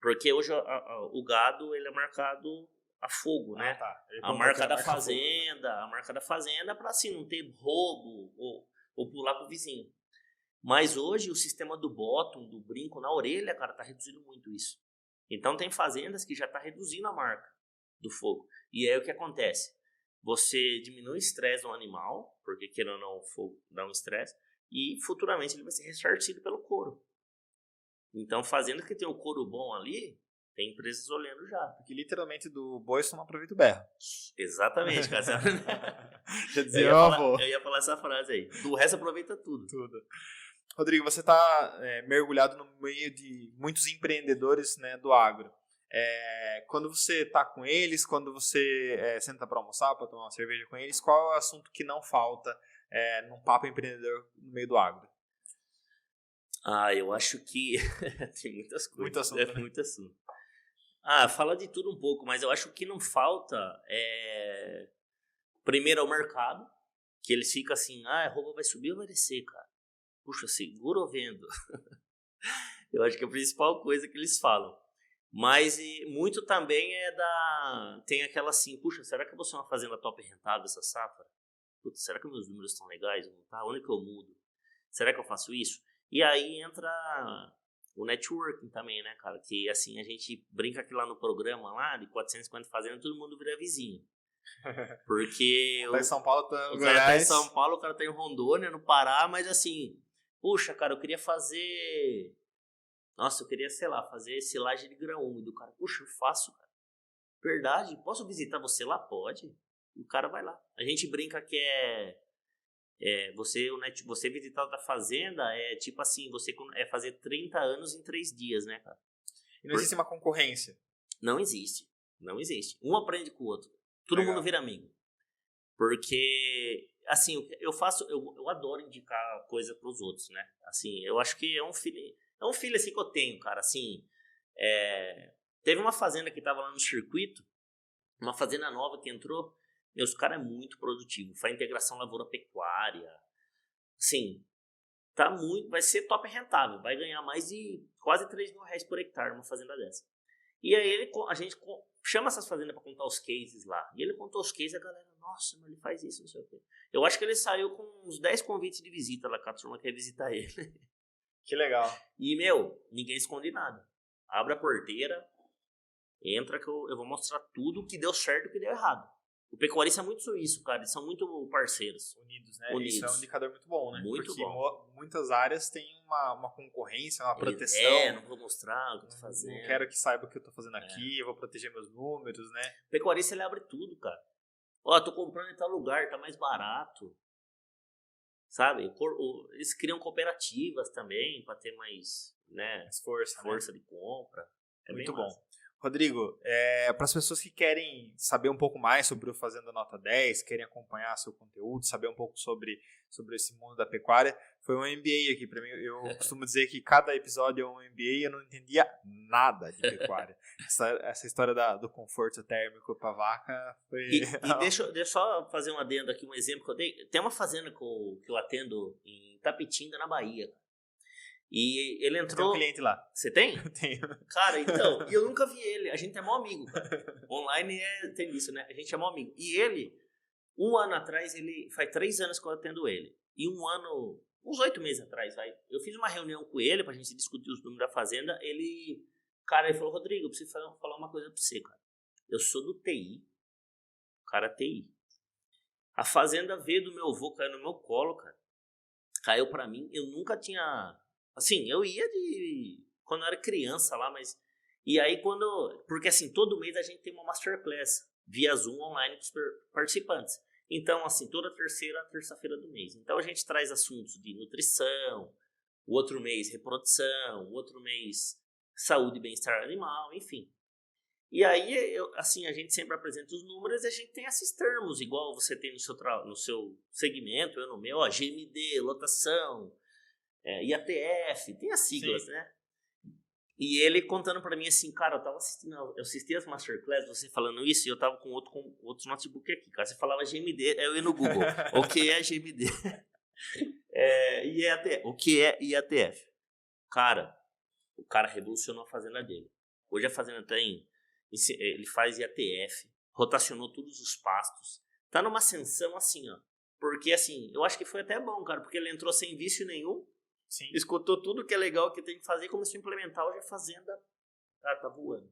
Porque hoje o gado ele é marcado a fogo, né? Tá. A marca da fazenda para assim não ter roubo ou pular pro vizinho. Mas hoje o sistema do bottom, do brinco na orelha, cara, tá reduzindo muito isso. Então tem fazendas que já tá reduzindo a marca do fogo. E aí o que acontece? Você diminui o estresse no animal, porque querendo ou não o fogo dá um estresse, e futuramente ele vai ser ressarcido pelo couro. Então, fazendo que tem o couro bom ali, tem empresas olhando já. Porque literalmente do boi só não aproveita o berro. Exatamente, cara. Já dizia eu ia falar essa frase aí. Do resto aproveita tudo. Rodrigo, você está mergulhado no meio de muitos empreendedores, né, do agro. Quando você está com eles, quando você senta para almoçar, para tomar uma cerveja com eles, qual é o assunto que não falta num papo empreendedor no meio do agro? Eu acho que tem muitas coisas. Muito assunto, né? Muito assunto. Fala de tudo um pouco, mas eu acho que não falta primeiro é o mercado, que eles ficam assim, a roupa vai subir ou vai descer, cara? Puxa, seguro ou vendo? Eu acho que é a principal coisa que eles falam. Mas muito também tem aquela assim, puxa, será que eu vou ser uma fazenda top rentável essa safra? Putz, será que meus números estão legais? Tá? Onde que eu mudo? Será que eu faço isso? E aí entra o networking também, né, cara? Que assim, a gente brinca que lá no programa, lá de 450 fazendas, todo mundo vira vizinho. Porque tá em São Paulo, o cara tá em São Paulo, o cara tá em Rondônia, no Pará, mas assim, puxa, cara, eu queria fazer... Nossa, eu queria, sei lá, fazer silagem de grão úmido. Cara, puxa, eu faço, cara. Verdade, posso visitar você lá? Pode. E o cara vai lá. A gente brinca que Você visitar outra fazenda é tipo assim, você fazer 30 anos em 3 dias, né, cara? E não existe uma concorrência? Não existe. Não existe. Um aprende com o outro. Todo Legal. mundo vira amigo. Porque, assim, eu adoro indicar coisa pros outros, né? Assim, eu acho que é um filho assim que eu tenho, cara. Assim, teve uma fazenda que tava lá no circuito, uma fazenda nova que entrou. Os caras é muito produtivo. Faz integração lavoura-pecuária. Assim, vai ser top rentável. Vai ganhar mais de quase 3 mil reais por hectare uma fazenda dessa. E aí a gente chama essas fazendas para contar os cases lá. E ele contou os cases e a galera, nossa, mas ele faz isso, não sei o quê. Eu acho que ele saiu com uns 10 convites de visita lá, que a turma quer visitar ele. Que legal. E, ninguém esconde nada. Abre a porteira, entra que eu vou mostrar tudo o que deu certo e o que deu errado. O pecuarista é muito isso, cara. Eles são muito parceiros. Unidos, né? Isso é um indicador muito bom, né? Muito Porque bom. Muitas áreas têm uma concorrência, uma proteção. Não vou mostrar o que eu tô fazendo. Não quero que saiba o que eu tô fazendo aqui, eu vou proteger meus números, né? O pecuarista, ele abre tudo, cara. Ó, tô comprando em tal lugar, tá mais barato. Sabe? Eles criam cooperativas também, pra ter mais, né? Força de compra. É muito bem bom. massa. Rodrigo, para as pessoas que querem saber um pouco mais sobre o Fazenda Nota 10, querem acompanhar seu conteúdo, saber um pouco sobre esse mundo da pecuária, foi um MBA aqui para mim. Eu costumo dizer que cada episódio é um MBA e eu não entendia nada de pecuária. essa história do conforto térmico para vaca foi... E deixa eu só fazer um adendo aqui, um exemplo que eu dei. Tem uma fazenda que eu atendo em Tapitinga, na Bahia. E ele entrou... Tem um cliente lá. Você tem? Eu tenho. Cara, então, e eu nunca vi ele. A gente é mó amigo, cara. Online tem isso, né? A gente é mó amigo. E ele, um ano atrás, faz 3 anos que eu atendo ele. E uns 8 meses atrás, eu fiz uma reunião com ele pra gente discutir os números da fazenda. Ele falou, Rodrigo, eu preciso falar uma coisa pra você, cara. Eu sou do TI. Cara, TI. A fazenda veio do meu avô, caiu no meu colo, cara. Caiu pra mim. Eu nunca tinha... Assim, eu ia quando eu era criança lá, mas... E aí porque assim, todo mês a gente tem uma masterclass via Zoom online para os participantes. Então, assim, toda terça-feira do mês. Então a gente traz assuntos de nutrição, o outro mês reprodução, o outro mês saúde e bem-estar animal, enfim. E aí, assim, a gente sempre apresenta os números e a gente tem esses termos, igual você tem no seu segmento, eu no meu, GMD, lotação... IATF, tem as siglas, né? E ele contando pra mim assim, cara, eu assisti as masterclass, você falando isso, e eu tava com outro notebook aqui, cara, você falava GMD, eu ia no Google, o que é GMD? O que é IATF? Cara, o cara revolucionou a fazenda dele. Hoje a fazenda ele faz IATF, rotacionou todos os pastos, tá numa ascensão assim, ó, porque assim, eu acho que foi até bom, cara, porque ele entrou sem vício nenhum. Sim. Escutou tudo que é legal que tem que fazer e começou a implementar. Hoje a fazenda tá voando.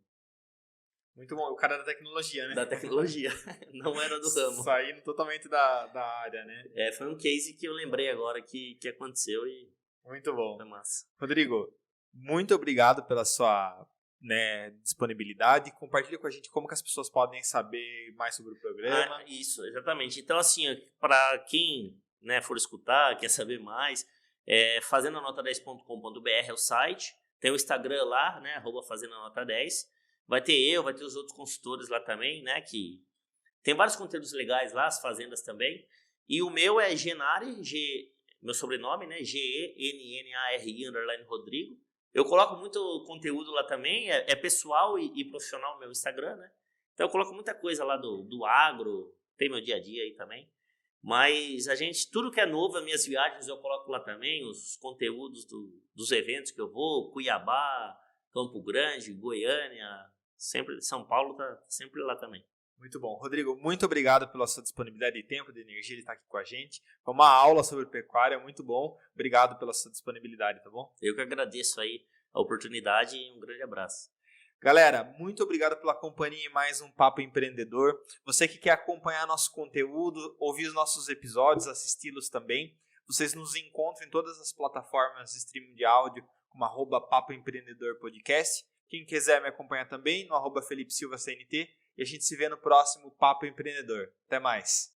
Muito bom. O cara da tecnologia, né? Da tecnologia. Não era do ramo. Saindo totalmente da área, né? Foi um case que eu lembrei agora que aconteceu e... Muito bom. Foi massa. Rodrigo, muito obrigado pela sua disponibilidade. Compartilha com a gente como que as pessoas podem saber mais sobre o programa. Isso, exatamente. Então, assim, para quem for escutar, quer saber mais... fazendanota10.com.br é o site, tem o Instagram lá, né, @fazendanota10, vai ter os outros consultores lá também, né, que tem vários conteúdos legais lá, as fazendas também, e o meu é Genari, meu sobrenome, né, GENNARI _Rodrigo, eu coloco muito conteúdo lá também, é pessoal e profissional meu Instagram, né, então eu coloco muita coisa lá do agro, tem meu dia a dia aí também. Mas tudo que é novo, as minhas viagens eu coloco lá também, os conteúdos dos eventos que eu vou, Cuiabá, Campo Grande, Goiânia, sempre São Paulo tá sempre lá também. Muito bom. Rodrigo, muito obrigado pela sua disponibilidade de tempo, de energia de estar aqui com a gente. Foi uma aula sobre pecuária, muito bom. Obrigado pela sua disponibilidade, tá bom? Eu que agradeço aí a oportunidade e um grande abraço. Galera, muito obrigado pela companhia em mais um Papo Empreendedor. Você que quer acompanhar nosso conteúdo, ouvir os nossos episódios, assisti-los também, vocês nos encontram em todas as plataformas de streaming de áudio, como @Papo Empreendedor Podcast. Quem quiser me acompanhar também, no @Felipe Silva CNT. E a gente se vê no próximo Papo Empreendedor. Até mais!